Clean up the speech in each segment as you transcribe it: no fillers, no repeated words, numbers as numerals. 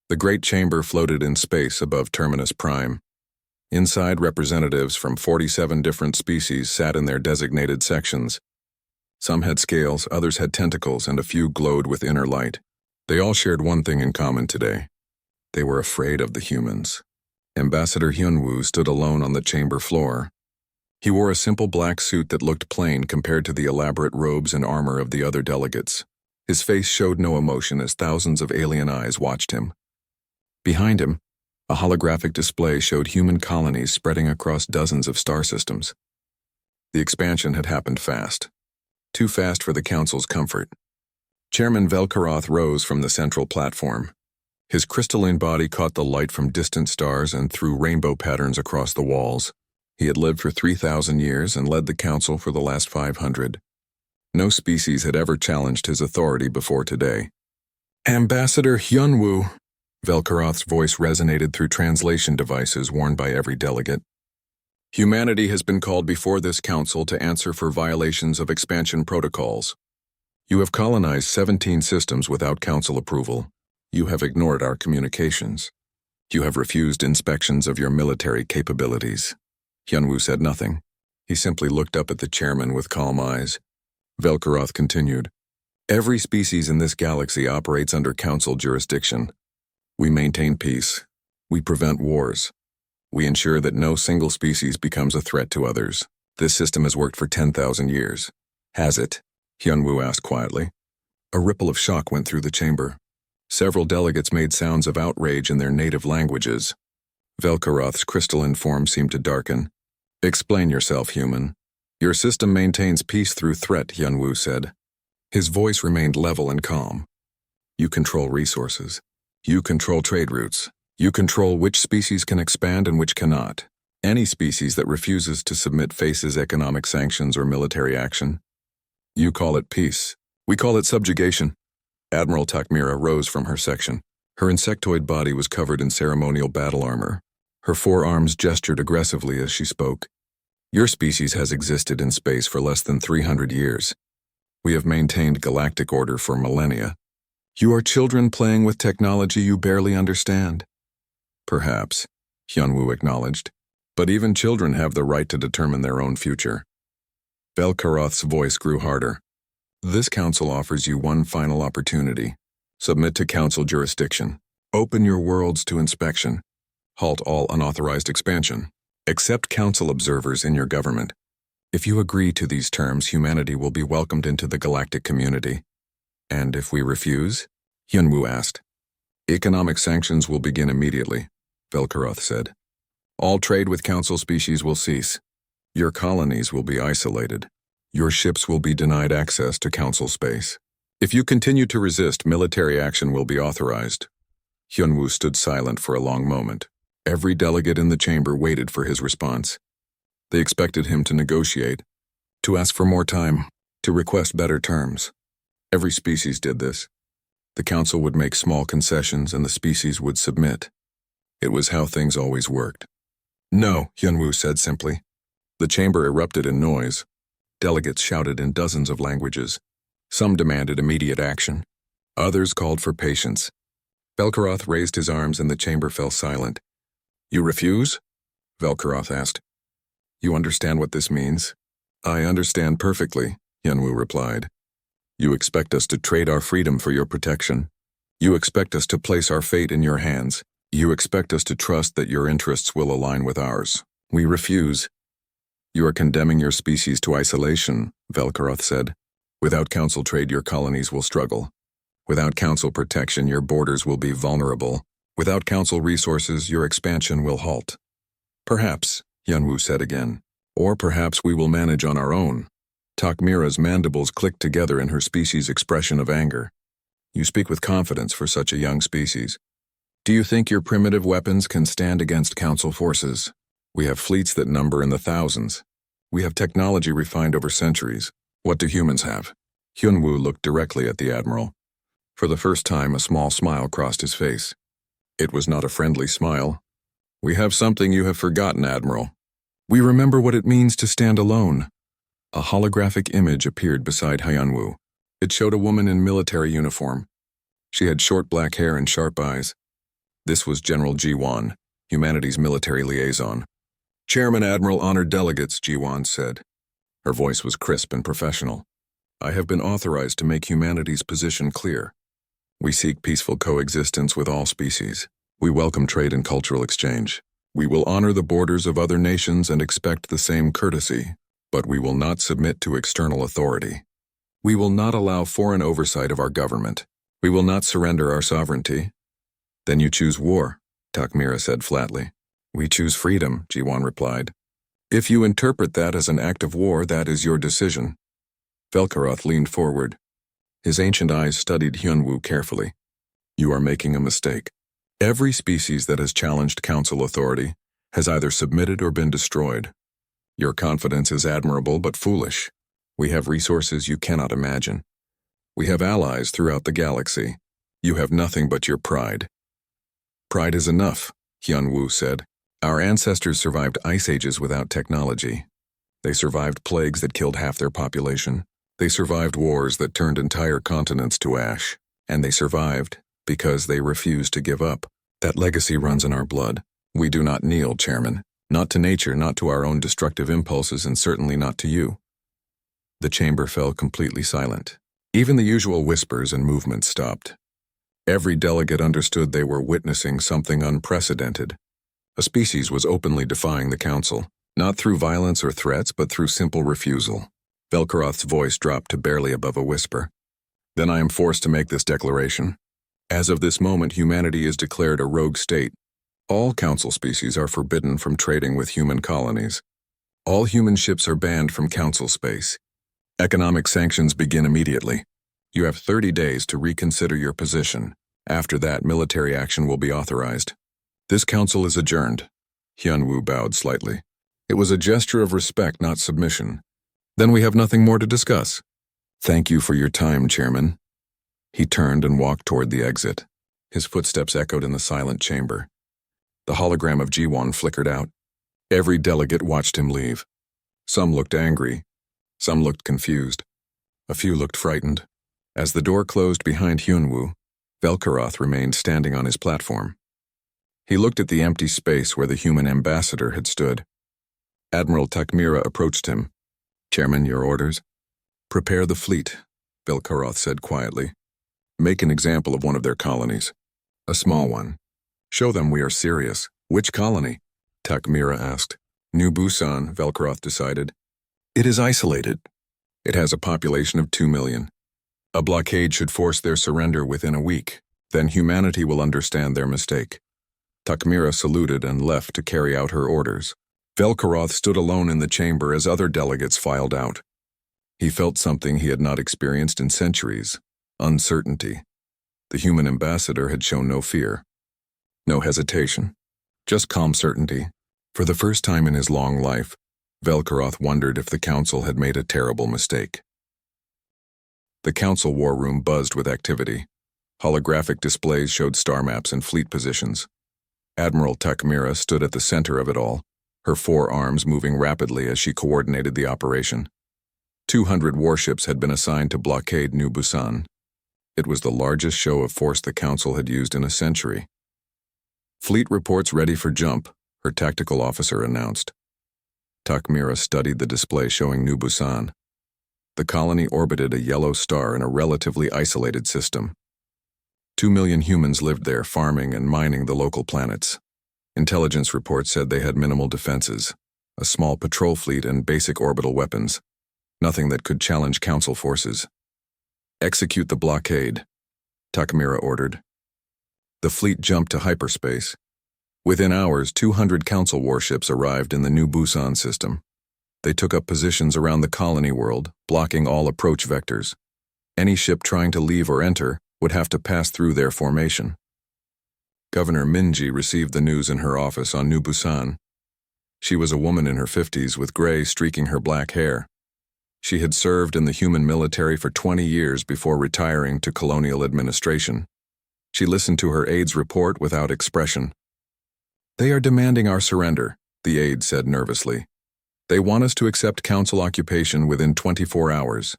The great chamber floated in space above Terminus Prime. Inside, representatives from 47 different species sat in their designated sections. Some had scales, others had tentacles, and a few glowed with inner light. They all shared one thing in common today. They were afraid of the humans. Ambassador Hyunwoo stood alone on the chamber floor. He wore a simple black suit that looked plain compared to the elaborate robes and armor of the other delegates. His face showed no emotion as thousands of alien eyes watched him. Behind him, a holographic display showed human colonies spreading across dozens of star systems. The expansion had happened fast. Too fast for the Council's comfort. Chairman Velkaroth rose from the central platform. His crystalline body caught the light from distant stars and threw rainbow patterns across the walls. He had lived for 3,000 years and led the Council for the last 500. No species had ever challenged his authority before today. Ambassador Hyunwoo! Velkaroth's voice resonated through translation devices worn by every delegate. Humanity has been called before this council to answer for violations of expansion protocols. You have colonized 17 systems without council approval. You have ignored our communications. You have refused inspections of your military capabilities. Hyunwoo said nothing. He simply looked up at the chairman with calm eyes. Velkaroth continued. Every species in this galaxy operates under council jurisdiction. We maintain peace. We prevent wars. We ensure that no single species becomes a threat to others. This system has worked for 10,000 years. Has it? Hyunwoo asked quietly. A ripple of shock went through the chamber. Several delegates made sounds of outrage in their native languages. Velkaroth's crystalline form seemed to darken. Explain yourself, human. Your system maintains peace through threat, Hyunwoo said. His voice remained level and calm. You control resources. You control trade routes. You control which species can expand and which cannot. Any species that refuses to submit faces economic sanctions or military action. You call it peace. We call it subjugation. Admiral Takmira rose from her section. Her insectoid body was covered in ceremonial battle armor. Her forearms gestured aggressively as she spoke. Your species has existed in space for less than 300 years. We have maintained galactic order for millennia. You are children playing with technology you barely understand. Perhaps, Hyunwoo acknowledged, but even children have the right to determine their own future. Velkaroth's voice grew harder. This council offers you one final opportunity. Submit to council jurisdiction. Open your worlds to inspection. Halt all unauthorized expansion. Accept council observers in your government. If you agree to these terms, humanity will be welcomed into the galactic community. And if we refuse? Hyunwoo asked. Economic sanctions will begin immediately, Velkaroth said. All trade with council species will cease. Your colonies will be isolated. Your ships will be denied access to council space. If you continue to resist, military action will be authorized. Hyunwoo stood silent for a long moment. Every delegate in the chamber waited for his response. They expected him to negotiate, to ask for more time, to request better terms. Every species did this. The council would make small concessions and the species would submit. It was how things always worked. No, Hyunwoo said simply. The chamber erupted in noise. Delegates shouted in dozens of languages. Some demanded immediate action. Others called for patience. Velkaroth raised his arms and the chamber fell silent. You refuse? Velkaroth asked. You understand what this means? I understand perfectly, Hyunwoo replied. You expect us to trade our freedom for your protection. You expect us to place our fate in your hands. You expect us to trust that your interests will align with ours. We refuse. You are condemning your species to isolation, Velkaroth said. Without council trade, your colonies will struggle. Without council protection, your borders will be vulnerable. Without council resources, your expansion will halt. Perhaps, Hyunwoo said again. Or perhaps we will manage on our own. Takmira's mandibles clicked together in her species' expression of anger. You speak with confidence for such a young species. Do you think your primitive weapons can stand against council forces? We have fleets that number in the thousands. We have technology refined over centuries. What do humans have? Hyunwoo looked directly at the admiral. For the first time, a small smile crossed his face. It was not a friendly smile. We have something you have forgotten, Admiral. We remember what it means to stand alone. A holographic image appeared beside Hyunwoo. It showed a woman in military uniform. She had short black hair and sharp eyes. This was General Jiwan, humanity's military liaison. Chairman Admiral Honored Delegates, Jiwan said. Her voice was crisp and professional. I have been authorized to make humanity's position clear. We seek peaceful coexistence with all species. We welcome trade and cultural exchange. We will honor the borders of other nations and expect the same courtesy, but we will not submit to external authority. We will not allow foreign oversight of our government. We will not surrender our sovereignty. Then you choose war, Takmira said flatly. We choose freedom, Jiwan replied. If you interpret that as an act of war, that is your decision. Velkaroth leaned forward. His ancient eyes studied Hyunwoo carefully. You are making a mistake. Every species that has challenged council authority has either submitted or been destroyed. Your confidence is admirable but foolish. We have resources you cannot imagine. We have allies throughout the galaxy. You have nothing but your pride. Pride is enough, Hyunwoo said. Our ancestors survived ice ages without technology. They survived plagues that killed half their population. They survived wars that turned entire continents to ash. And they survived because they refused to give up. That legacy runs in our blood. We do not kneel, Chairman. Not to nature, not to our own destructive impulses, and certainly not to you. The chamber fell completely silent. Even the usual whispers and movements stopped. Every delegate understood they were witnessing something unprecedented. A species was openly defying the council, not through violence or threats, but through simple refusal. Velkaroth's voice dropped to barely above a whisper. Then I am forced to make this declaration. As of this moment, humanity is declared a rogue state. All council species are forbidden from trading with human colonies. All human ships are banned from council space. Economic sanctions begin immediately. You have 30 days to reconsider your position. After that, military action will be authorized. This council is adjourned. Hyunwoo bowed slightly. It was a gesture of respect, not submission. Then we have nothing more to discuss. Thank you for your time, Chairman. He turned and walked toward the exit. His footsteps echoed in the silent chamber. The hologram of Jiwan flickered out. Every delegate watched him leave. Some looked angry. Some looked confused. A few looked frightened. As the door closed behind Hyunwoo, Velkaroth remained standing on his platform. He looked at the empty space where the human ambassador had stood. Admiral Takmira approached him. Chairman, your orders? Prepare the fleet, Velkaroth said quietly. Make an example of one of their colonies. A small one. Show them we are serious. Which colony? Takmira asked. New Busan, Velkaroth decided. It is isolated. It has a population of 2 million. A blockade should force their surrender within a week. Then humanity will understand their mistake. Takmira saluted and left to carry out her orders. Velkaroth stood alone in the chamber as other delegates filed out. He felt something he had not experienced in centuries. Uncertainty. The human ambassador had shown no fear. No hesitation. Just calm certainty. For the first time in his long life, Velkaroth wondered if the council had made a terrible mistake. The council war room buzzed with activity. Holographic displays showed star maps and fleet positions. Admiral Takmira stood at the center of it all, her 4 arms moving rapidly as she coordinated the operation. 200 warships had been assigned to blockade New Busan. It was the largest show of force the council had used in a century. Fleet reports ready for jump, her tactical officer announced. Takmira studied the display showing New Busan. The colony orbited a yellow star in a relatively isolated system. 2 million humans lived there, farming and mining the local planets. Intelligence reports said they had minimal defenses, a small patrol fleet and basic orbital weapons. Nothing that could challenge council forces. Execute the blockade, Takmira ordered. The fleet jumped to hyperspace. Within hours, 200 council warships arrived in the New Busan system. They took up positions around the colony world, blocking all approach vectors. Any ship trying to leave or enter would have to pass through their formation. Governor Minji received the news in her office on New Busan. She was a woman in her 50s with gray streaking her black hair. She had served in the human military for 20 years before retiring to colonial administration. She listened to her aide's report without expression. They are demanding our surrender, the aide said nervously. They want us to accept council occupation within 24 hours.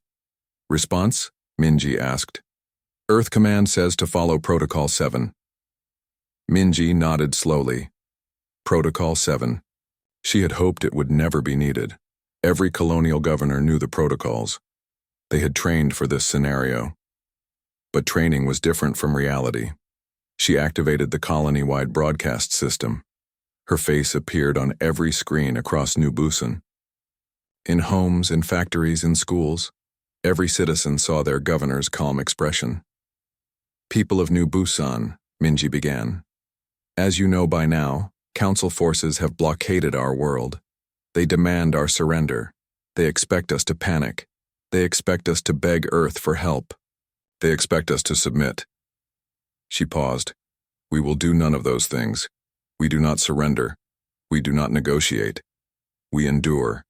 Response? Minji asked. Earth Command says to follow Protocol 7. Minji nodded slowly. Protocol 7. She had hoped it would never be needed. Every colonial governor knew the protocols. They had trained for this scenario. But training was different from reality. She activated the colony-wide broadcast system. Her face appeared on every screen across New Busan. In homes, in factories, in schools, every citizen saw their governor's calm expression. People of New Busan, Minji began. As you know by now, Council forces have blockaded our world. They demand our surrender. They expect us to panic. They expect us to beg Earth for help. They expect us to submit. She paused. We will do none of those things. We do not surrender. We do not negotiate. We endure.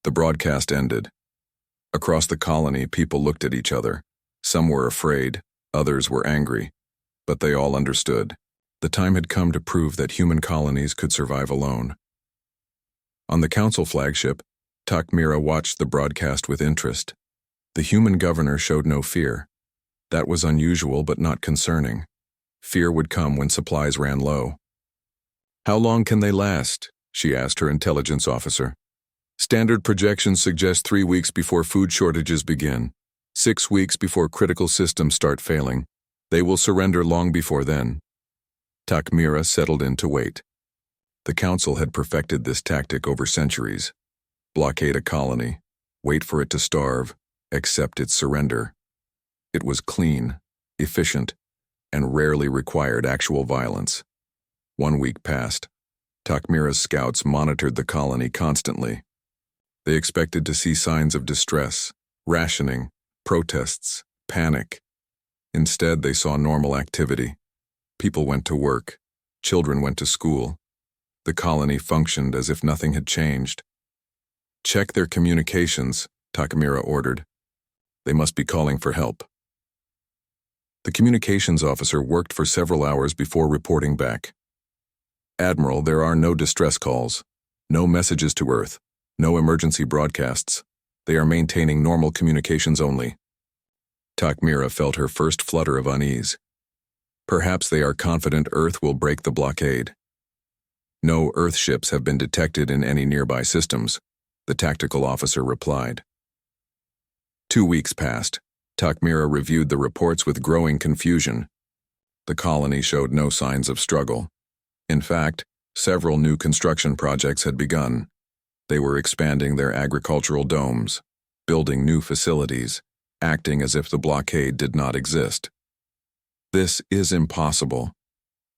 The broadcast ended. Across the colony, people looked at each other. Some were afraid, others were angry, but they all understood. The time had come to prove that human colonies could survive alone. On the council flagship, Takmira watched the broadcast with interest. The human governor showed no fear. That was unusual but not concerning. Fear would come when supplies ran low. How long can they last? She asked her intelligence officer. Standard projections suggest 3 weeks before food shortages begin, 6 weeks before critical systems start failing. They will surrender long before then. Takmira settled in to wait. The council had perfected this tactic over centuries. Blockade a colony, wait for it to starve, accept its surrender. It was clean, efficient, and rarely required actual violence. 1 week passed. Takmira's scouts monitored the colony constantly. They expected to see signs of distress, rationing, protests, panic. Instead, they saw normal activity. People went to work. Children went to school. The colony functioned as if nothing had changed. Check their communications, Takmira ordered. They must be calling for help. The communications officer worked for several hours before reporting back. Admiral, there are no distress calls, no messages to Earth, no emergency broadcasts. They are maintaining normal communications only. Takmira felt her first flutter of unease. Perhaps they are confident Earth will break the blockade. No Earth ships have been detected in any nearby systems, the tactical officer replied. 2 weeks passed. Takmira reviewed the reports with growing confusion. The colony showed no signs of struggle. In fact, several new construction projects had begun. They were expanding their agricultural domes, building new facilities, acting as if the blockade did not exist. This is impossible,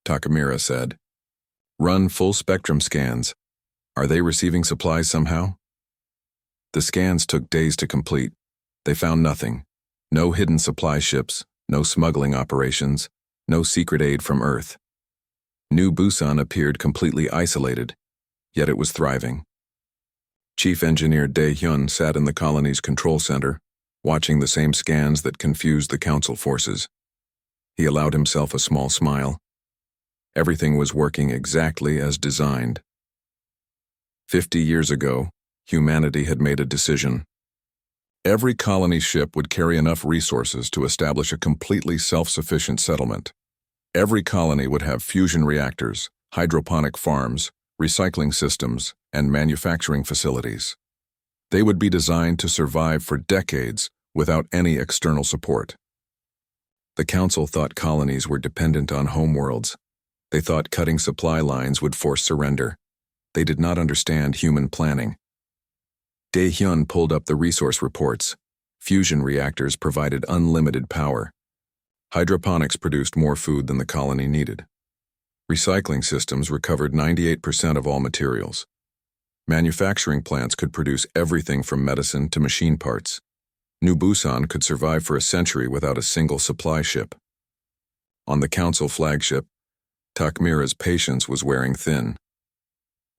Takmira said. Run full-spectrum scans. Are they receiving supplies somehow? The scans took days to complete. They found nothing. No hidden supply ships, no smuggling operations, no secret aid from Earth. New Busan appeared completely isolated, yet it was thriving. Chief Engineer Dae-hyun sat in the colony's control center, watching the same scans that confused the council forces. He allowed himself a small smile. Everything was working exactly as designed. 50 years ago, humanity had made a decision. Every colony ship would carry enough resources to establish a completely self-sufficient settlement. Every colony would have fusion reactors, hydroponic farms, recycling systems, and manufacturing facilities. They would be designed to survive for decades without any external support. The council thought colonies were dependent on homeworlds. They thought cutting supply lines would force surrender. They did not understand human planning. Dae-hyun pulled up the resource reports. Fusion reactors provided unlimited power. Hydroponics produced more food than the colony needed. Recycling systems recovered 98% of all materials. Manufacturing plants could produce everything from medicine to machine parts. New Busan could survive for a century without a single supply ship. On the council flagship, Takmira's patience was wearing thin.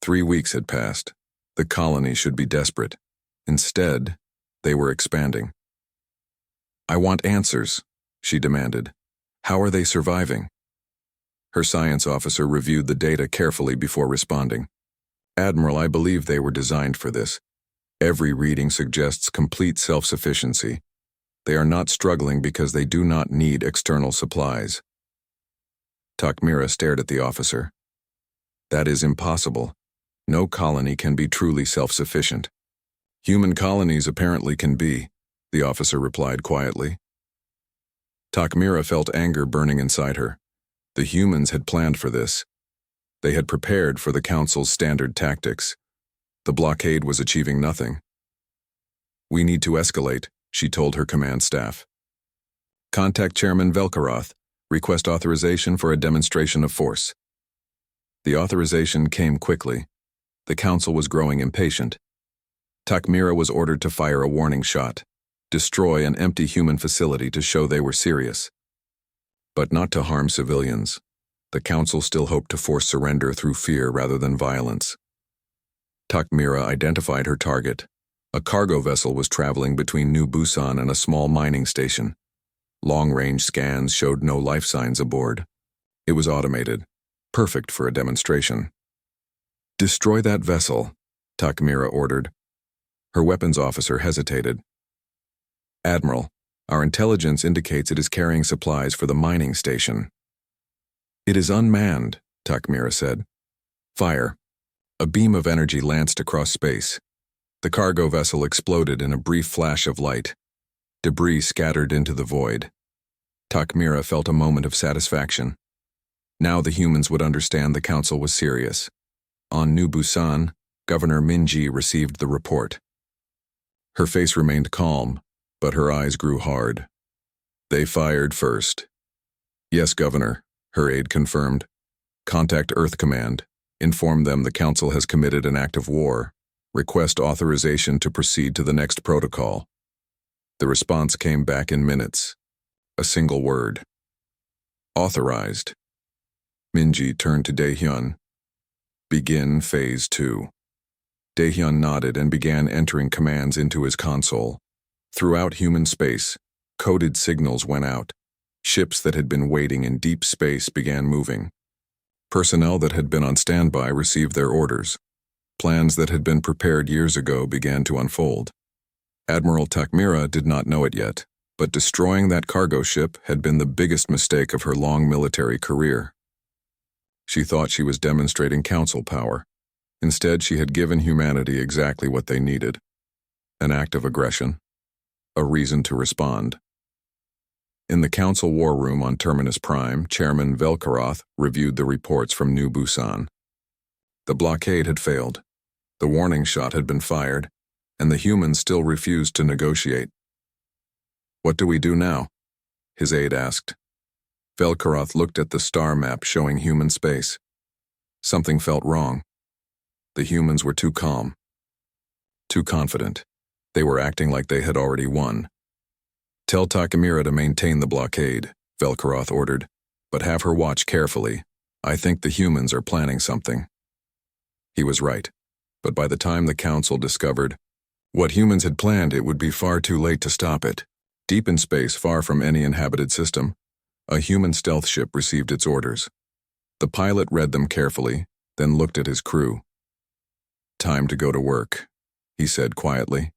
3 weeks had passed. The colony should be desperate. Instead, they were expanding. I want answers, she demanded. How are they surviving? Her science officer reviewed the data carefully before responding. Admiral, I believe they were designed for this. Every reading suggests complete self-sufficiency. They are not struggling because they do not need external supplies. Takmira stared at the officer. That is impossible. No colony can be truly self-sufficient. Human colonies apparently can be, the officer replied quietly. Takmira felt anger burning inside her. The humans had planned for this. They had prepared for the Council's standard tactics. The blockade was achieving nothing. We need to escalate, she told her command staff. Contact Chairman Velkaroth. Request authorization for a demonstration of force. The authorization came quickly. The Council was growing impatient. Takmira was ordered to fire a warning shot, destroy an empty human facility to show they were serious. But not to harm civilians. The Council still hoped to force surrender through fear rather than violence. Takmira identified her target. A cargo vessel was traveling between New Busan and a small mining station. Long-range scans showed no life signs aboard. It was automated, perfect for a demonstration. Destroy that vessel, Takmira ordered. Her weapons officer hesitated. Admiral, our intelligence indicates it is carrying supplies for the mining station. It is unmanned, Takmira said. Fire. A beam of energy lanced across space. The cargo vessel exploded in a brief flash of light. Debris scattered into the void. Takmira felt a moment of satisfaction. Now the humans would understand the Council was serious. On New Busan, Governor Minji received the report. Her face remained calm, but her eyes grew hard. They fired first. Yes, Governor, her aide confirmed. Contact Earth Command. Inform them the Council has committed an act of war. Request authorization to proceed to the next protocol. The response came back in minutes. A single word. Authorized. Minji turned to Daehyun. Begin Phase 2. Daehyun nodded and began entering commands into his console. Throughout human space, coded signals went out. Ships that had been waiting in deep space began moving. Personnel that had been on standby received their orders. Plans that had been prepared years ago began to unfold. Admiral Takmira did not know it yet, but destroying that cargo ship had been the biggest mistake of her long military career. She thought she was demonstrating council power. Instead, she had given humanity exactly what they needed. An act of aggression. A reason to respond. In the council war room on Terminus Prime, Chairman Velkaroth reviewed the reports from New Busan. The blockade had failed. The warning shot had been fired, and the humans still refused to negotiate. What do we do now? His aide asked. Velkaroth looked at the star map showing human space. Something felt wrong. The humans were too calm. Too confident. They were acting like they had already won. Tell Takmira to maintain the blockade, Velkaroth ordered, but have her watch carefully. I think the humans are planning something. He was right, but by the time the Council discovered what humans had planned, it would be far too late to stop it. Deep in space, far from any inhabited system, a human stealth ship received its orders. The pilot read them carefully, then looked at his crew. Time to go to work, he said quietly.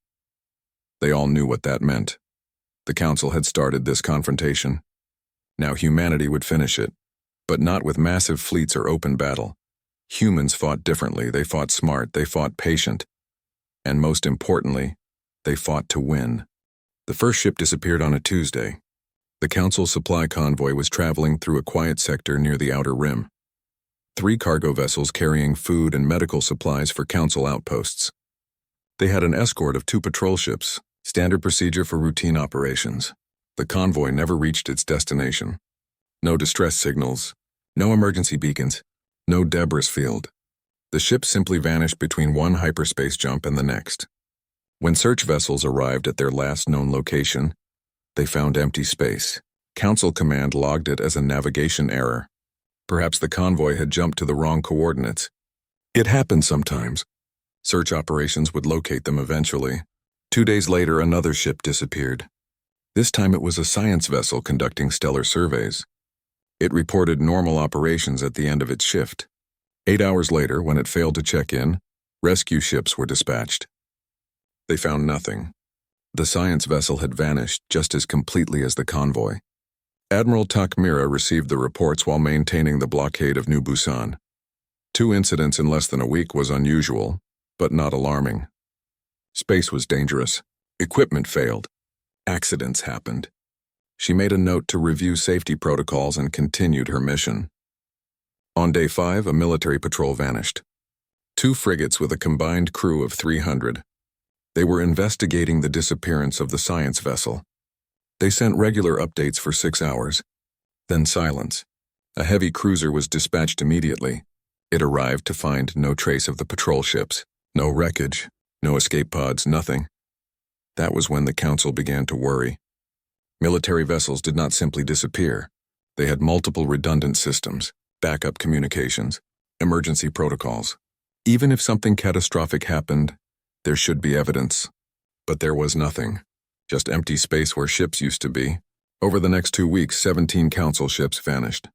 They all knew what that meant. The Council had started this confrontation. Now humanity would finish it, but not with massive fleets or open battle. Humans fought differently. They fought smart. They fought patient. And most importantly, they fought to win. The first ship disappeared on a Tuesday. The Council supply convoy was traveling through a quiet sector near the outer rim. 3 cargo vessels carrying food and medical supplies for Council outposts. They had an escort of 2 patrol ships, standard procedure for routine operations. The convoy never reached its destination. No distress signals, no emergency beacons, no debris field. The ship simply vanished between one hyperspace jump and the next. When search vessels arrived at their last known location, they found empty space. Council Command logged it as a navigation error. Perhaps the convoy had jumped to the wrong coordinates. It happened sometimes. Search operations would locate them eventually. 2 days later, another ship disappeared. This time it was a science vessel conducting stellar surveys. It reported normal operations at the end of its shift. 8 hours later, when it failed to check in, rescue ships were dispatched. They found nothing. The science vessel had vanished just as completely as the convoy. Admiral Takmira received the reports while maintaining the blockade of New Busan. 2 incidents in less than a week was unusual, but not alarming. Space was dangerous. Equipment failed. Accidents happened. She made a note to review safety protocols and continued her mission. On day 5, a military patrol vanished. 2 frigates with a combined crew of 300. They were investigating the disappearance of the science vessel. They sent regular updates for 6 hours. Then silence. A heavy cruiser was dispatched immediately. It arrived to find no trace of the patrol ships, no wreckage, no escape pods, nothing. That was when the Council began to worry. Military vessels did not simply disappear. They had multiple redundant systems, backup communications, emergency protocols. Even if something catastrophic happened, there should be evidence. But there was nothing. Just empty space where ships used to be. Over the next 2 weeks, 17 Council ships vanished.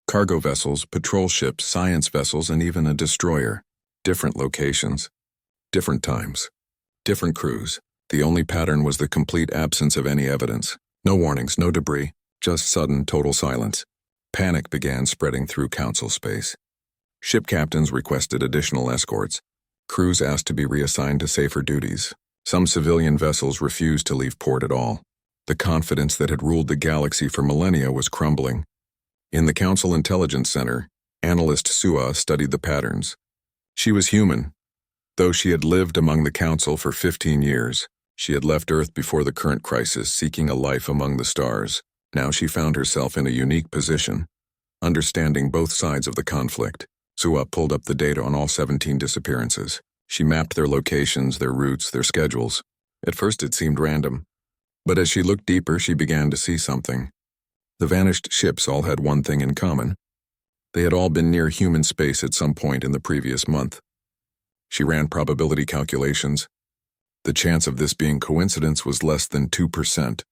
Cargo vessels, patrol ships, science vessels, and even a destroyer. Different locations. Different times. Different crews. The only pattern was the complete absence of any evidence. No warnings, no debris, just sudden, total silence. Panic began spreading through Council space. Ship captains requested additional escorts. Crews asked to be reassigned to safer duties. Some civilian vessels refused to leave port at all. The confidence that had ruled the galaxy for millennia was crumbling. In the Council Intelligence Center, analyst Sua studied the patterns. She was human. Though she had lived among the Council for 15 years, she had left Earth before the current crisis, seeking a life among the stars. Now she found herself in a unique position, understanding both sides of the conflict. Sua pulled up the data on all 17 disappearances. She mapped their locations, their routes, their schedules. At first it seemed random, but as she looked deeper, she began to see something. The vanished ships all had one thing in common. They had all been near human space at some point in the previous month. She ran probability calculations. The chance of this being coincidence was less than 2%.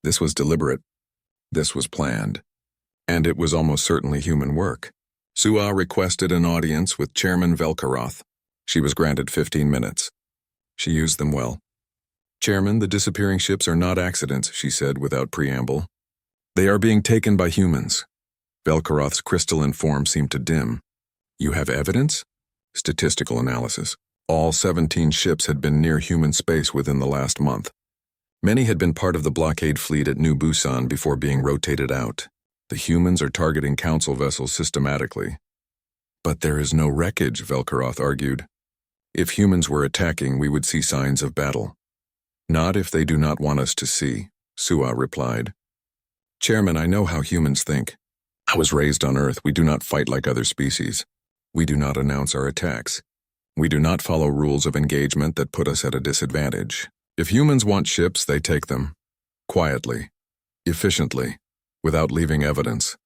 This was deliberate. This was planned. And it was almost certainly human work. Sua requested an audience with Chairman Velkaroth. She was granted 15 minutes. She used them well. "Chairman, the disappearing ships are not accidents," she said without preamble. "They are being taken by humans." Velkaroth's crystalline form seemed to dim. "You have evidence?" "Statistical analysis. All 17 ships had been near human space within the last month. Many had been part of the blockade fleet at New Busan before being rotated out. The humans are targeting Council vessels systematically." "But there is no wreckage," Velkaroth argued. "If humans were attacking, we would see signs of battle." "Not if they do not want us to see," Sua replied. "Chairman, I know how humans think. I was raised on Earth. We do not fight like other species. We do not announce our attacks. We do not follow rules of engagement that put us at a disadvantage. If humans want ships, they take them. Quietly. Efficiently. Without leaving evidence."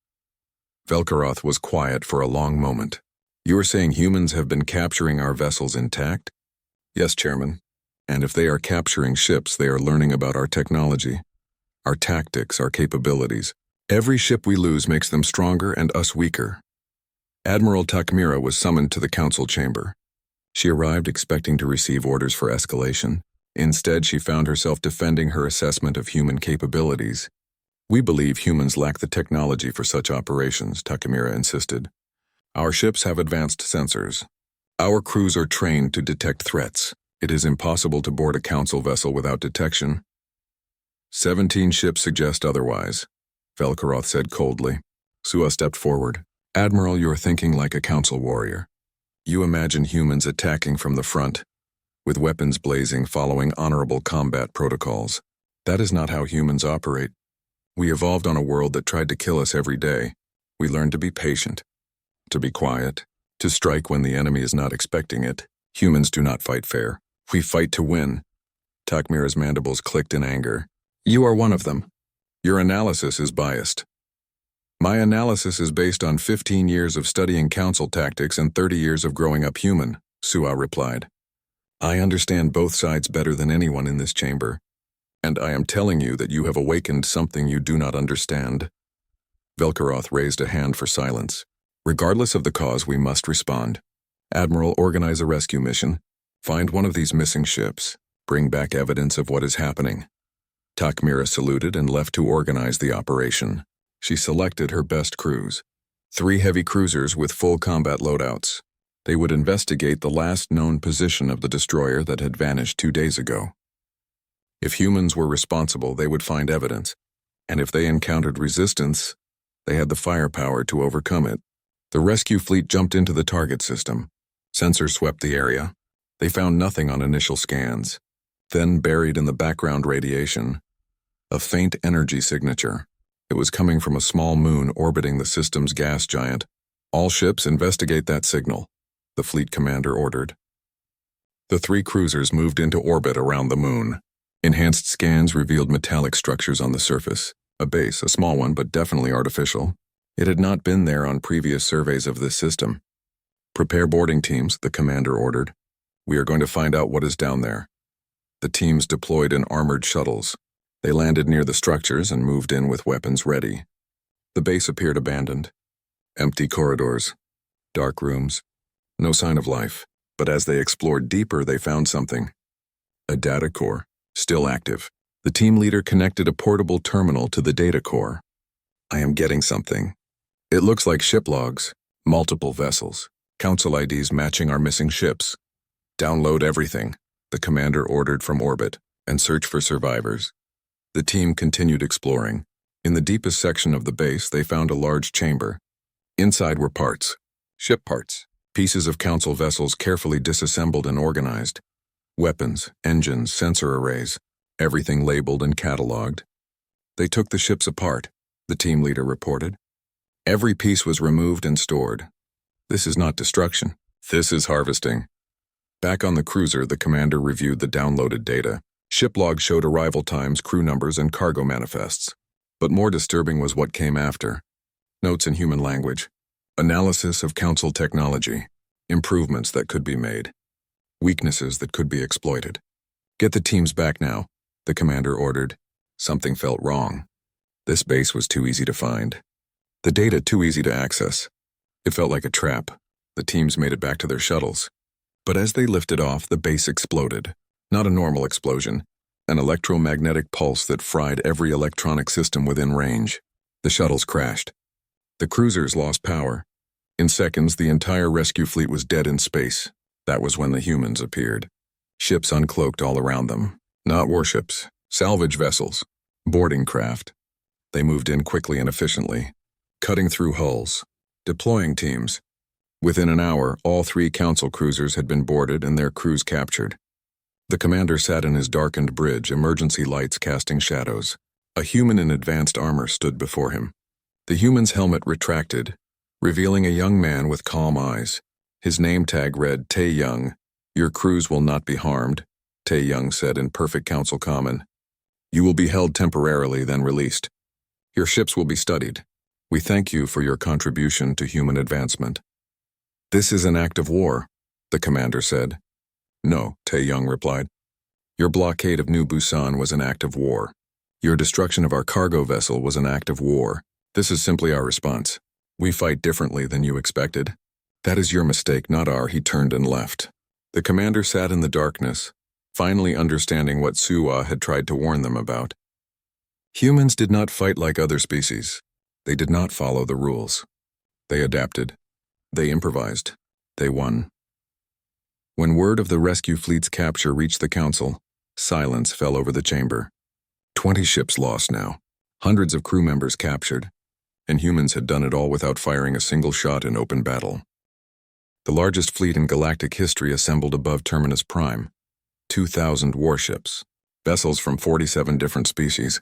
Velkaroth was quiet for a long moment. "You are saying humans have been capturing our vessels intact?" "Yes, Chairman. And if they are capturing ships, they are learning about our technology, our tactics, our capabilities. Every ship we lose makes them stronger and us weaker." Admiral Takmira was summoned to the Council chamber. She arrived expecting to receive orders for escalation. Instead, she found herself defending her assessment of human capabilities. "We believe humans lack the technology for such operations," Takmira insisted. "Our ships have advanced sensors. Our crews are trained to detect threats. It is impossible to board a Council vessel without detection." 17 ships suggest otherwise, Velkaroth said coldly. Sua stepped forward. "Admiral, you are thinking like a Council warrior. You imagine humans attacking from the front, with weapons blazing, following honorable combat protocols. That is not how humans operate. We evolved on a world that tried to kill us every day. We learned to be patient, to be quiet, to strike when the enemy is not expecting it. Humans do not fight fair. We fight to win." Takmira's mandibles clicked in anger. "You are one of them. Your analysis is biased." "My analysis is based on 15 years of studying Council tactics and 30 years of growing up human," Sua replied. "I understand both sides better than anyone in this chamber, and I am telling you that you have awakened something you do not understand." Velkaroth raised a hand for silence. "Regardless of the cause, we must respond. Admiral, organize a rescue mission. Find one of these missing ships. Bring back evidence of what is happening." Takmira saluted and left to organize the operation. She selected her best crews. 3 heavy cruisers with full combat loadouts. They would investigate the last known position of the destroyer that had vanished 2 days ago. If humans were responsible, they would find evidence, and if they encountered resistance, they had the firepower to overcome it. The rescue fleet jumped into the target system. Sensors swept the area. They found nothing on initial scans. Then, buried in the background radiation, a faint energy signature. It was coming from a small moon orbiting the system's gas giant. All ships investigate that signal, the fleet commander ordered. The 3 cruisers moved into orbit around the moon. Enhanced scans revealed metallic structures on the surface. A base, a small one but definitely artificial. It had not been there on previous surveys of this system. Prepare boarding teams, the commander ordered. We are going to find out what is down there. The teams deployed in armored shuttles. They landed near the structures and moved in with weapons ready. The base appeared abandoned. Empty corridors. Dark rooms. No sign of life. But as they explored deeper, they found something. A data core. Still active. The team leader connected a portable terminal to the data core. I am getting something. It looks like ship logs. Multiple vessels. Council IDs matching our missing ships. Download everything, the commander ordered from orbit, and search for survivors. The team continued exploring. In the deepest section of the base, they found a large chamber. Inside were parts. Ship parts. Pieces of council vessels carefully disassembled and organized. Weapons, engines, sensor arrays, everything labeled and cataloged. They took the ships apart, the team leader reported. Every piece was removed and stored. This is not destruction. This is harvesting. Back on the cruiser, the commander reviewed the downloaded data. Ship logs showed arrival times, crew numbers, and cargo manifests. But more disturbing was what came after. Notes in human language. Analysis of council technology. Improvements that could be made. Weaknesses that could be exploited. Get the teams back now, the commander ordered. Something felt wrong. This base was too easy to find. The data too easy to access. It felt like a trap. The teams made it back to their shuttles. But as they lifted off, the base exploded. Not a normal explosion. An electromagnetic pulse that fried every electronic system within range. The shuttles crashed. The cruisers lost power. In seconds, the entire rescue fleet was dead in space. That was when the humans appeared. Ships uncloaked all around them. Not warships. Salvage vessels. Boarding craft. They moved in quickly and efficiently, cutting through hulls. Deploying teams. Within an hour, all 3 council cruisers had been boarded and their crews captured. The commander sat in his darkened bridge, emergency lights casting shadows. A human in advanced armor stood before him. The human's helmet retracted, revealing a young man with calm eyes. His name tag read, Tae Young. Your crews will not be harmed, Tae Young said in perfect council common. You will be held temporarily, then released. Your ships will be studied. We thank you for your contribution to human advancement. This is an act of war, the commander said. No, Tae Young replied. Your blockade of New Busan was an act of war. Your destruction of our cargo vessel was an act of war. This is simply our response. We fight differently than you expected. That is your mistake, not our. He turned and left. The commander sat in the darkness, finally understanding what Suwa had tried to warn them about. Humans did not fight like other species. They did not follow the rules. They adapted. They improvised. They won. When word of the rescue fleet's capture reached the council, silence fell over the chamber. 20 ships lost now, hundreds of crew members captured, and humans had done it all without firing a single shot in open battle. The largest fleet in galactic history assembled above Terminus Prime. 2,000 warships, vessels from 47 different species,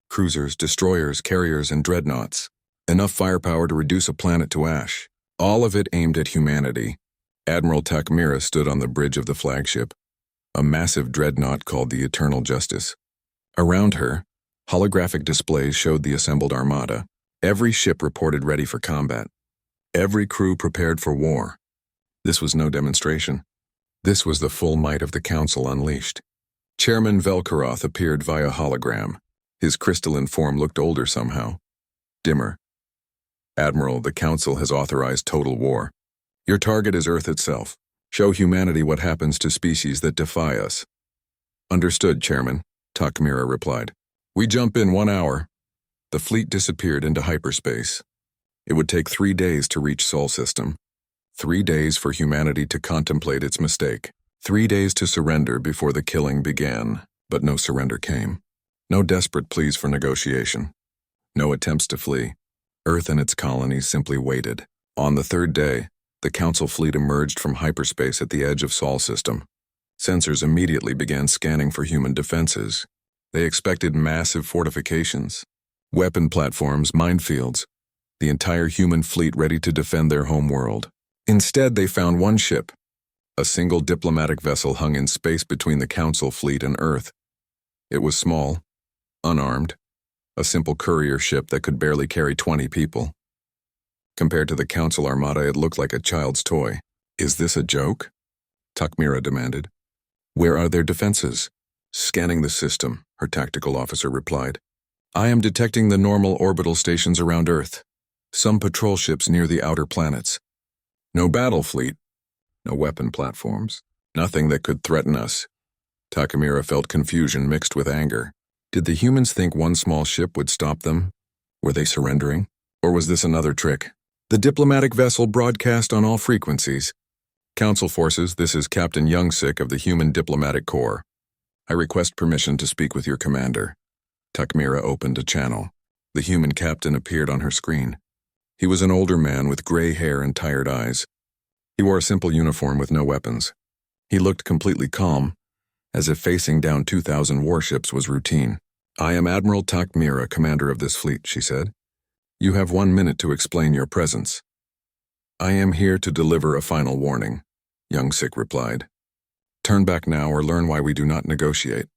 cruisers, destroyers, carriers, and dreadnoughts. Enough firepower to reduce a planet to ash. All of it aimed at humanity. Admiral Takmira stood on the bridge of the flagship, a massive dreadnought called the Eternal Justice. Around her, holographic displays showed the assembled armada. Every ship reported ready for combat. Every crew prepared for war. This was no demonstration. This was the full might of the Council unleashed. Chairman Velkaroth appeared via hologram. His crystalline form looked older somehow. Dimmer. Admiral, the Council has authorized total war. Your target is Earth itself. Show humanity what happens to species that defy us. Understood, Chairman, Takmira replied. We jump in 1 hour. The fleet disappeared into hyperspace. It would take 3 days to reach Sol System. 3 days for humanity to contemplate its mistake. 3 days to surrender before the killing began, but no surrender came. No desperate pleas for negotiation. No attempts to flee. Earth and its colonies simply waited. On the 3rd day, the Council fleet emerged from hyperspace at the edge of Sol System. Sensors immediately began scanning for human defenses. They expected massive fortifications, weapon platforms, minefields, the entire human fleet ready to defend their home world. Instead, they found one ship. A single diplomatic vessel hung in space between the Council fleet and Earth. It was small, unarmed, a simple courier ship that could barely carry 20 people. Compared to the Council armada, it looked like a child's toy. Is this a joke? Takmira demanded. Where are their defenses? Scanning the system, her tactical officer replied. I am detecting the normal orbital stations around Earth. Some patrol ships near the outer planets. No battle fleet. No weapon platforms. Nothing that could threaten us. Takamura felt confusion mixed with anger. Did the humans think one small ship would stop them? Were they surrendering? Or was this another trick? The diplomatic vessel broadcast on all frequencies. Council forces, this is Captain Youngsik of the Human Diplomatic Corps. I request permission to speak with your commander. Takmira opened a channel. The human captain appeared on her screen. He was an older man with gray hair and tired eyes. He wore a simple uniform with no weapons. He looked completely calm, as if facing down 2,000 warships was routine. I am Admiral Takmira, commander of this fleet, she said. You have 1 minute to explain your presence. I am here to deliver a final warning, Youngsik replied. Turn back now or learn why we do not negotiate.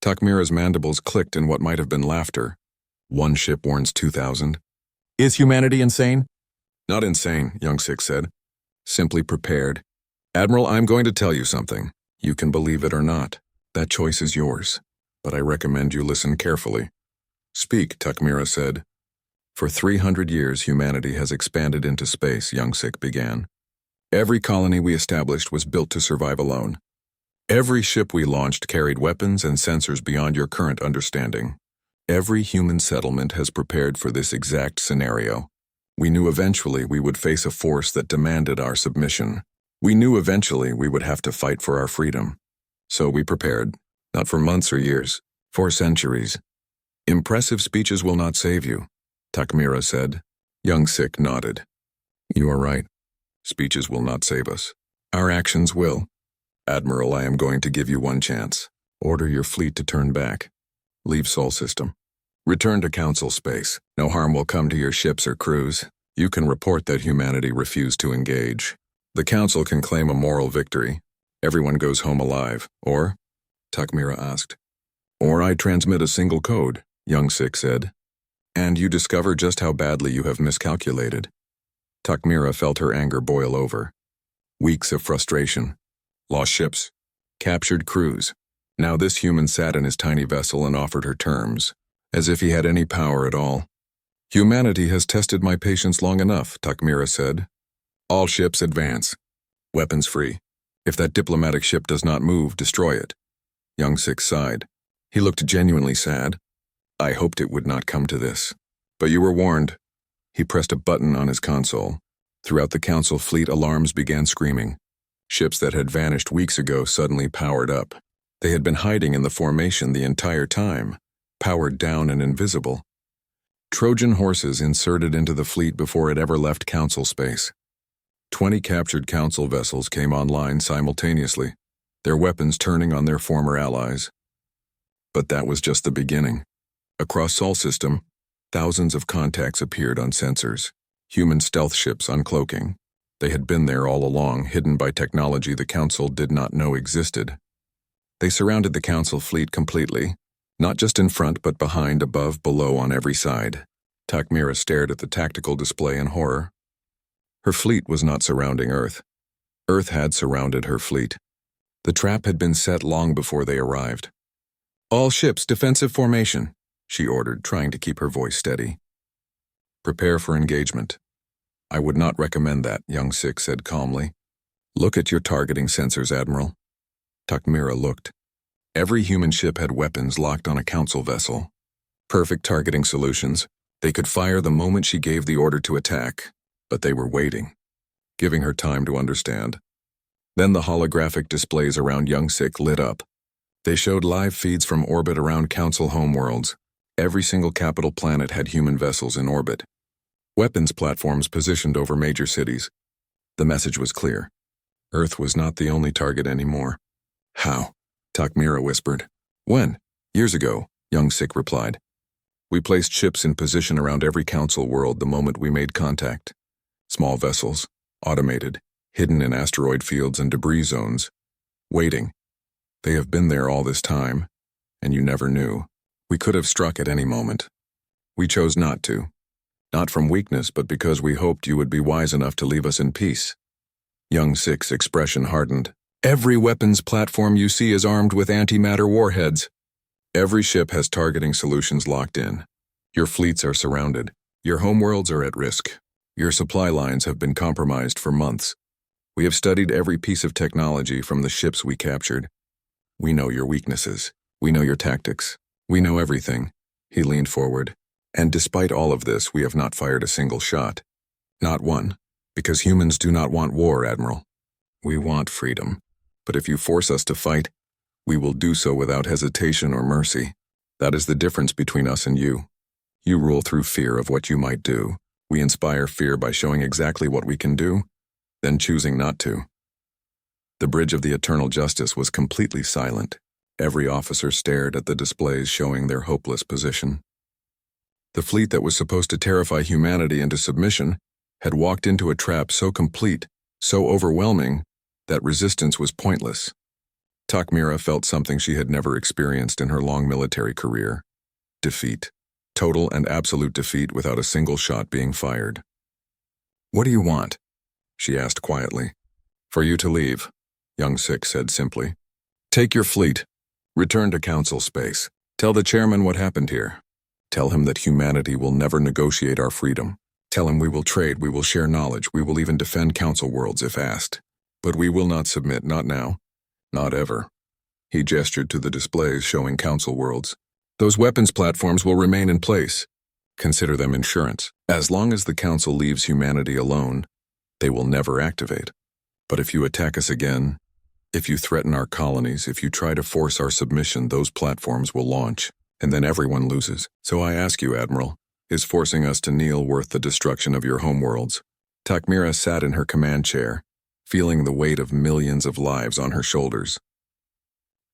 Takmira's mandibles clicked in what might have been laughter. One ship warns 2,000. Is humanity insane? Not insane, Youngsik said. Simply prepared. Admiral, I'm going to tell you something. You can believe it or not. That choice is yours. But I recommend you listen carefully. Speak, Takmira said. For 300 years, humanity has expanded into space, Youngsik began. Every colony we established was built to survive alone. Every ship we launched carried weapons and sensors beyond your current understanding. Every human settlement has prepared for this exact scenario. We knew eventually we would face a force that demanded our submission. We knew eventually we would have to fight for our freedom. So we prepared, not for months or years, for centuries. Impressive speeches will not save you, Takmira said. Youngsik nodded. You are right. Speeches will not save us. Our actions will. Admiral, I am going to give you one chance. Order your fleet to turn back. Leave Sol System. Return to Council space. No harm will come to your ships or crews. You can report that humanity refused to engage. The Council can claim a moral victory. Everyone goes home alive. Or, Takmira asked. Or I transmit a single code, Youngsik said. And you discover just how badly you have miscalculated. Takmira felt her anger boil over. Weeks of frustration. Lost ships. Captured crews. Now this human sat in his tiny vessel and offered her terms, as if he had any power at all. Humanity has tested my patience long enough, Takmira said. All ships advance. Weapons free. If that diplomatic ship does not move, destroy it. Youngsik sighed. He looked genuinely sad. I hoped it would not come to this. But you were warned. He pressed a button on his console. Throughout the Council fleet, alarms began screaming. Ships that had vanished weeks ago suddenly powered up. They had been hiding in the formation the entire time, powered down and invisible. Trojan horses inserted into the fleet before it ever left Council space. 20 captured Council vessels came online simultaneously, their weapons turning on their former allies. But that was just the beginning. Across Sol System, thousands of contacts appeared on sensors, human stealth ships uncloaking. They had been there all along, hidden by technology the Council did not know existed. They surrounded the Council fleet completely, not just in front but behind, above, below, on every side. Takmira stared at the tactical display in horror. Her fleet was not surrounding Earth. Earth had surrounded her fleet. The trap had been set long before they arrived. All ships, defensive formation, she ordered, trying to keep her voice steady. Prepare for engagement. I would not recommend that, Youngsik said calmly. Look at your targeting sensors, Admiral. Takmira looked. Every human ship had weapons locked on a Council vessel. Perfect targeting solutions. They could fire the moment she gave the order to attack, but they were waiting, giving her time to understand. Then the holographic displays around Young-Sik lit up. They showed live feeds from orbit around Council homeworlds. Every single capital planet had human vessels in orbit. Weapons platforms positioned over major cities. The message was clear. Earth was not the only target anymore. How? Takmira whispered. When? Years ago, Young-Sik replied. We placed ships in position around every Council world the moment we made contact. Small vessels, automated, hidden in asteroid fields and debris zones, waiting. They have been there all this time, and you never knew. We could have struck at any moment. We chose not to. Not from weakness, but because we hoped you would be wise enough to leave us in peace. Young-Sik's expression hardened. Every weapons platform you see is armed with antimatter warheads. Every ship has targeting solutions locked in. Your fleets are surrounded. Your homeworlds are at risk. Your supply lines have been compromised for months. We have studied every piece of technology from the ships we captured. We know your weaknesses. We know your tactics. We know everything. He leaned forward. And despite all of this, we have not fired a single shot. Not one. Because humans do not want war, Admiral. We want freedom. But if you force us to fight, we will do so without hesitation or mercy. That is the difference between us and you. You rule through fear of what you might do. We inspire fear by showing exactly what we can do, then choosing not to. The bridge of the eternal justice was completely silent. Every officer stared at the displays showing their hopeless position. The fleet that was supposed to terrify humanity into submission had walked into a trap so complete, so overwhelming, that resistance was pointless. Takmira felt something she had never experienced in her long military career. Defeat. Total and absolute defeat without a single shot being fired. What do you want? She asked quietly. For you to leave, Young-Sik said simply. Take your fleet. Return to Council space. Tell the chairman what happened here. Tell him that humanity will never negotiate our freedom. Tell him we will trade, we will share knowledge, we will even defend Council worlds if asked. But we will not submit, not now. Not ever. He gestured to the displays showing Council worlds. Those weapons platforms will remain in place. Consider them insurance. As long as the Council leaves humanity alone, they will never activate. But if you attack us again, if you threaten our colonies, if you try to force our submission, those platforms will launch, and then everyone loses. So I ask you, Admiral, is forcing us to kneel worth the destruction of your homeworlds? Takmira sat in her command chair, feeling the weight of millions of lives on her shoulders.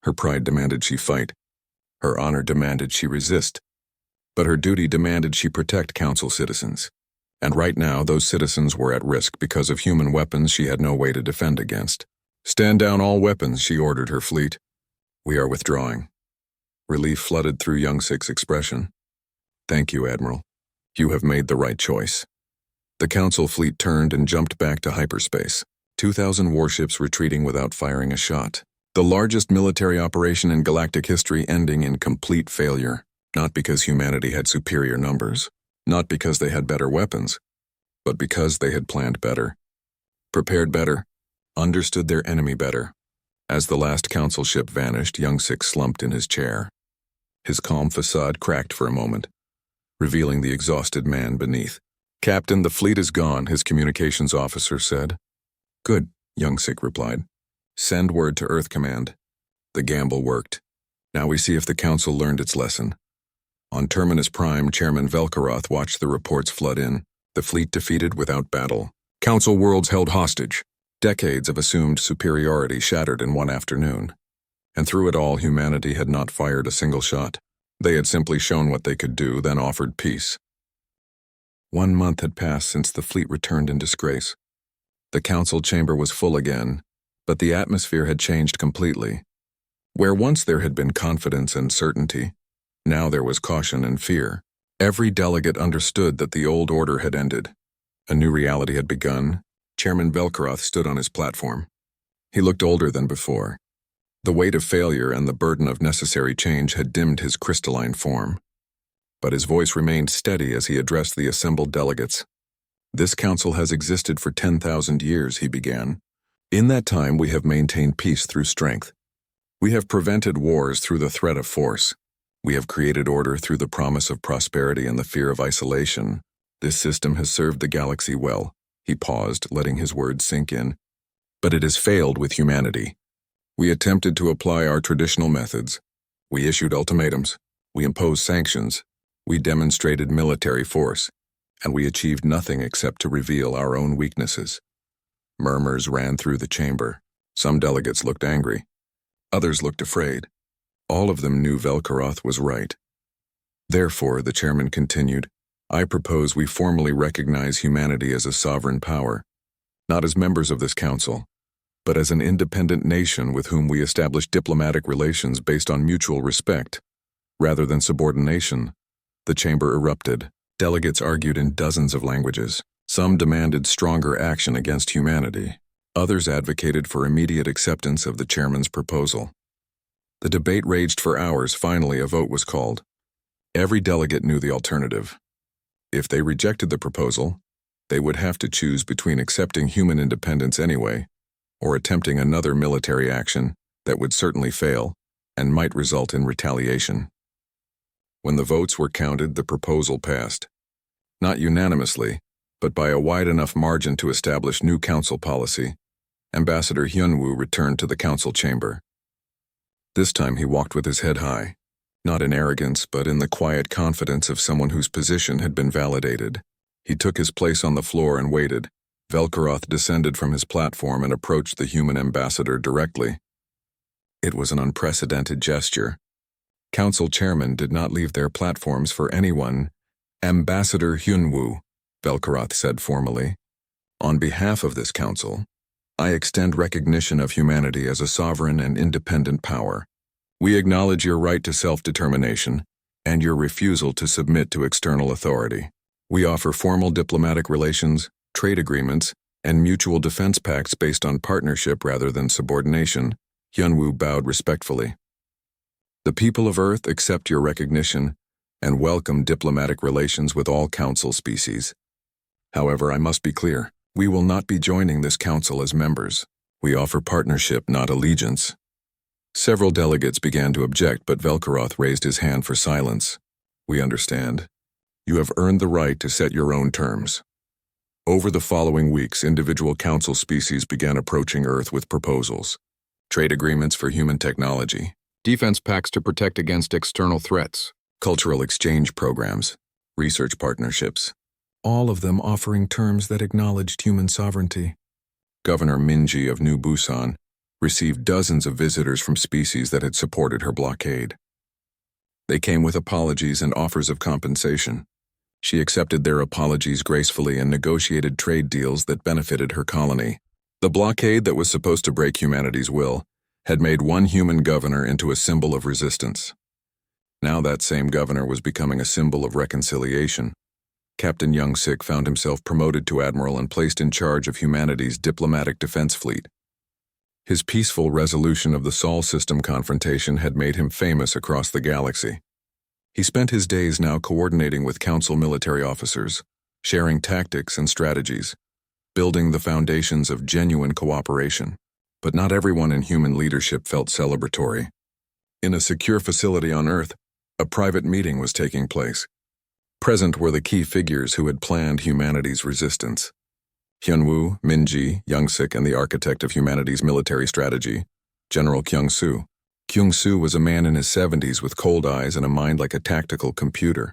Her pride demanded she fight. Her honor demanded she resist. But her duty demanded she protect Council citizens. And right now, those citizens were at risk because of human weapons she had no way to defend against. Stand down all weapons, she ordered her fleet. We are withdrawing. Relief flooded through Young-Sik's expression. Thank you, Admiral. You have made the right choice. The Council fleet turned and jumped back to hyperspace. 2,000 warships retreating without firing a shot. The largest military operation in galactic history ending in complete failure. Not because humanity had superior numbers. Not because they had better weapons. But because they had planned better. Prepared better. Understood their enemy better. As the last Council ship vanished, Young-Sik slumped in his chair. His calm facade cracked for a moment, revealing the exhausted man beneath. Captain, the fleet is gone, his communications officer said. Good, Young-Sik replied. Send word to Earth Command. The gamble worked. Now we see if the Council learned its lesson. On Terminus Prime, Chairman Velkaroth watched the reports flood in. The fleet defeated without battle. Council worlds held hostage. Decades of assumed superiority shattered in one afternoon. And through it all, humanity had not fired a single shot. They had simply shown what they could do, then offered peace. 1 month had passed since the fleet returned in disgrace. The Council chamber was full again, but the atmosphere had changed completely. Where once there had been confidence and certainty, now there was caution and fear. Every delegate understood that the old order had ended. A new reality had begun. Chairman Velkaroth stood on his platform. He looked older than before. The weight of failure and the burden of necessary change had dimmed his crystalline form. But his voice remained steady as he addressed the assembled delegates. This council has existed for 10,000 years, he began. In that time, we have maintained peace through strength. We have prevented wars through the threat of force. We have created order through the promise of prosperity and the fear of isolation. This system has served the galaxy well." He paused, letting his words sink in. "But it has failed with humanity. We attempted to apply our traditional methods. We issued ultimatums. We imposed sanctions. We demonstrated military force. And we achieved nothing except to reveal our own weaknesses." Murmurs ran through the chamber. Some delegates looked angry. Others looked afraid. All of them knew Velkaroth was right. "Therefore," the chairman continued, "I propose we formally recognize humanity as a sovereign power, not as members of this council, but as an independent nation with whom we establish diplomatic relations based on mutual respect, rather than subordination." The chamber erupted. Delegates argued in dozens of languages. Some demanded stronger action against humanity. Others advocated for immediate acceptance of the chairman's proposal. The debate raged for hours. Finally, a vote was called. Every delegate knew the alternative. If they rejected the proposal, they would have to choose between accepting human independence anyway, or attempting another military action that would certainly fail and might result in retaliation. When the votes were counted, the proposal passed. Not unanimously, but by a wide enough margin to establish new council policy. Ambassador Hyunwoo returned to the council chamber. This time he walked with his head high, not in arrogance but in the quiet confidence of someone whose position had been validated. He took his place on the floor and waited. Velkaroth descended from his platform and approached the human ambassador directly. It was an unprecedented gesture. Council chairmen did not leave their platforms for anyone. "Ambassador Hyunwoo," Velkaroth said formally, "on behalf of this council, I extend recognition of humanity as a sovereign and independent power. We acknowledge your right to self-determination and your refusal to submit to external authority. We offer formal diplomatic relations, trade agreements, and mutual defense pacts based on partnership rather than subordination." Hyunwoo bowed respectfully. "The people of Earth accept your recognition and welcome diplomatic relations with all council species. However, I must be clear. We will not be joining this council as members. We offer partnership, not allegiance." Several delegates began to object, but Velkaroth raised his hand for silence. "We understand. You have earned the right to set your own terms." Over the following weeks, individual council species began approaching Earth with proposals. Trade agreements for human technology, defense pacts to protect against external threats, cultural exchange programs, research partnerships, all of them offering terms that acknowledged human sovereignty. Governor Minji of New Busan received dozens of visitors from species that had supported her blockade. They came with apologies and offers of compensation. She accepted their apologies gracefully and negotiated trade deals that benefited her colony. The blockade that was supposed to break humanity's will had made one human governor into a symbol of resistance. Now that same governor was becoming a symbol of reconciliation. Captain Young-sik found himself promoted to admiral and placed in charge of humanity's diplomatic defense fleet. His peaceful resolution of the Sol system confrontation had made him famous across the galaxy. He spent his days now coordinating with council military officers, sharing tactics and strategies, building the foundations of genuine cooperation. But not everyone in human leadership felt celebratory. In a secure facility on Earth, a private meeting was taking place. Present were the key figures who had planned humanity's resistance. Hyunwoo, Minji, Young-sik, and the architect of humanity's military strategy, General Kyung-soo. Kyung-soo was a man in his 70s with cold eyes and a mind like a tactical computer.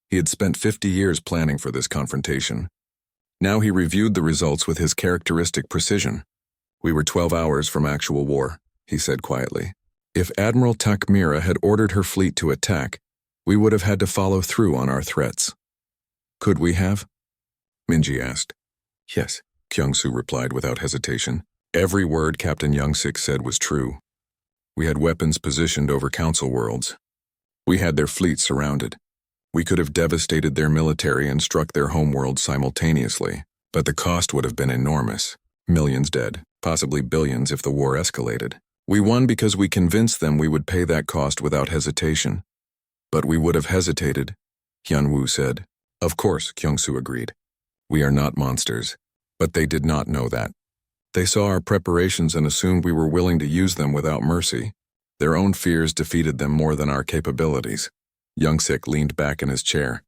He had spent 50 years planning for this confrontation. Now he reviewed the results with his characteristic precision. "We were 12 hours from actual war," he said quietly. "If Admiral Takmira had ordered her fleet to attack, we would have had to follow through on our threats." "Could we have?" Minji asked. "Yes," Kyung-soo replied without hesitation. Every word Captain Young-sik said was true. "We had weapons positioned over council worlds. We had their fleet surrounded. We could have devastated their military and struck their homeworld simultaneously, but the cost would have been enormous. Millions dead, possibly billions if the war escalated. We won because we convinced them we would pay that cost without hesitation. But we would have hesitated," Hyunwoo said. "Of course," Kyung-soo agreed. "We are not monsters." But they did not know that. They saw our preparations and assumed we were willing to use them without mercy. Their own fears defeated them more than our capabilities. Youngsik leaned back in his chair.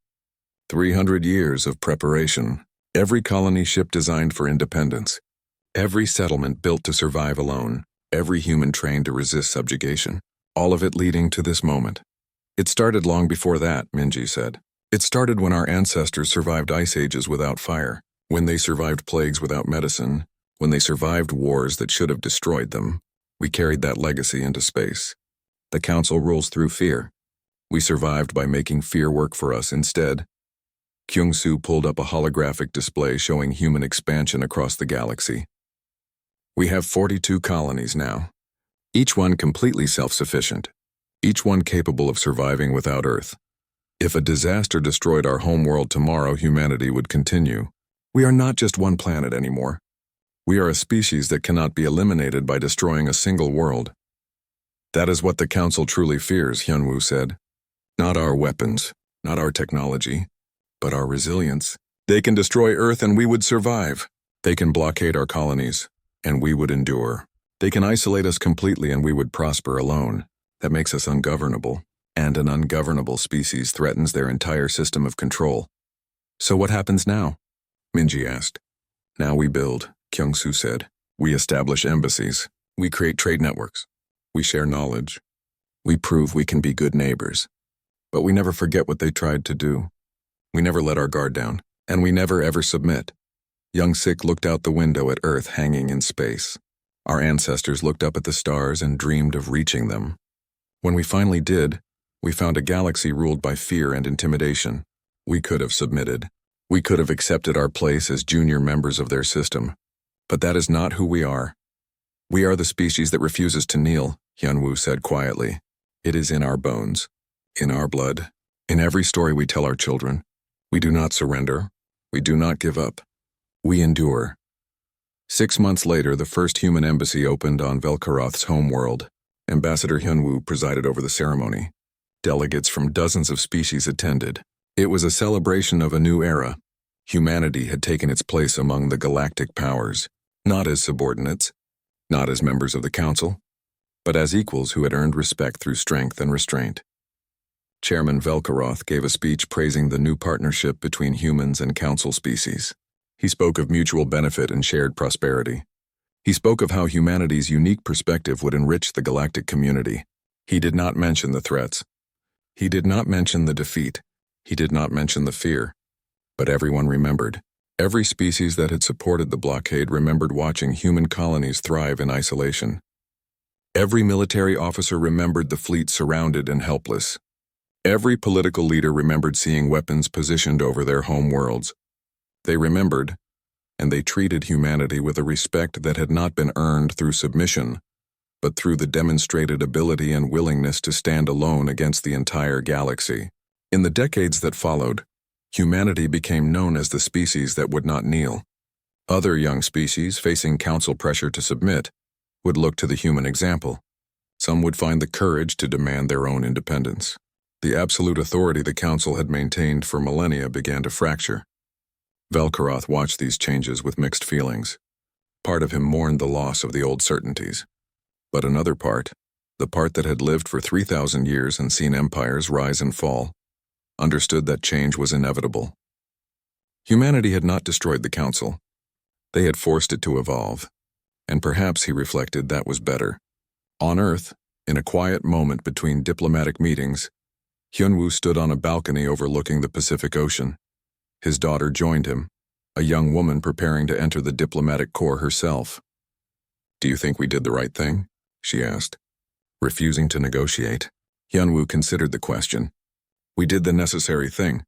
300 years of preparation. Every colony ship designed for independence. Every settlement built to survive alone. Every human trained to resist subjugation. All of it leading to this moment. It started long before that, Minji said. It started when our ancestors survived ice ages without fire, when they survived plagues without medicine, when they survived wars that should have destroyed them. We carried that legacy into space. The Council rules through fear. We survived by making fear work for us instead. Kyung-soo pulled up a holographic display showing human expansion across the galaxy. We have 42 colonies now, each one completely self-sufficient, each one capable of surviving without Earth. If a disaster destroyed our homeworld tomorrow, humanity would continue. We are not just one planet anymore. We are a species that cannot be eliminated by destroying a single world. That is what the Council truly fears, Hyunwoo said. Not our weapons, not our technology, but our resilience. They can destroy Earth and we would survive. They can blockade our colonies, and we would endure. They can isolate us completely and we would prosper alone. That makes us ungovernable, and an ungovernable species threatens their entire system of control. So what happens now? Minji asked. Now we build, Kyung-soo said. We establish embassies. We create trade networks. We share knowledge. We prove we can be good neighbors. But we never forget what they tried to do. We never let our guard down, and we never ever submit. Young-sik looked out the window at Earth hanging in space. Our ancestors looked up at the stars and dreamed of reaching them. When we finally did, we found a galaxy ruled by fear and intimidation. We could have submitted. We could have accepted our place as junior members of their system. But that is not who we are. We are the species that refuses to kneel, Hyunwoo said quietly. It is in our bones, in our blood, in every story we tell our children. We do not surrender. We do not give up. We endure. 6 months later, the first human embassy opened on Velkaroth's homeworld. Ambassador Hyunwoo presided over the ceremony. Delegates from dozens of species attended. It was a celebration of a new era. Humanity had taken its place among the galactic powers, not as subordinates, not as members of the Council, but as equals who had earned respect through strength and restraint. Chairman Velkaroth gave a speech praising the new partnership between humans and Council species. He spoke of mutual benefit and shared prosperity. He spoke of how humanity's unique perspective would enrich the galactic community. He did not mention the threats. He did not mention the defeat. He did not mention the fear. But everyone remembered. Every species that had supported the blockade remembered watching human colonies thrive in isolation. Every military officer remembered the fleet surrounded and helpless. Every political leader remembered seeing weapons positioned over their home worlds. They remembered, and they treated humanity with a respect that had not been earned through submission, but through the demonstrated ability and willingness to stand alone against the entire galaxy. In the decades that followed, humanity became known as the species that would not kneel. Other young species, facing Council pressure to submit, would look to the human example. Some would find the courage to demand their own independence. The absolute authority the Council had maintained for millennia began to fracture. Velkaroth watched these changes with mixed feelings. Part of him mourned the loss of the old certainties. But another part, the part that had lived for 3,000 years and seen empires rise and fall, understood that change was inevitable. Humanity had not destroyed the Council. They had forced it to evolve. And perhaps, he reflected, that was better. On Earth, in a quiet moment between diplomatic meetings, Hyunwoo stood on a balcony overlooking the Pacific Ocean. His daughter joined him, a young woman preparing to enter the diplomatic corps herself. "Do you think we did the right thing?" she asked. Refusing to negotiate, Hyunwoo considered the question. "We did the necessary thing.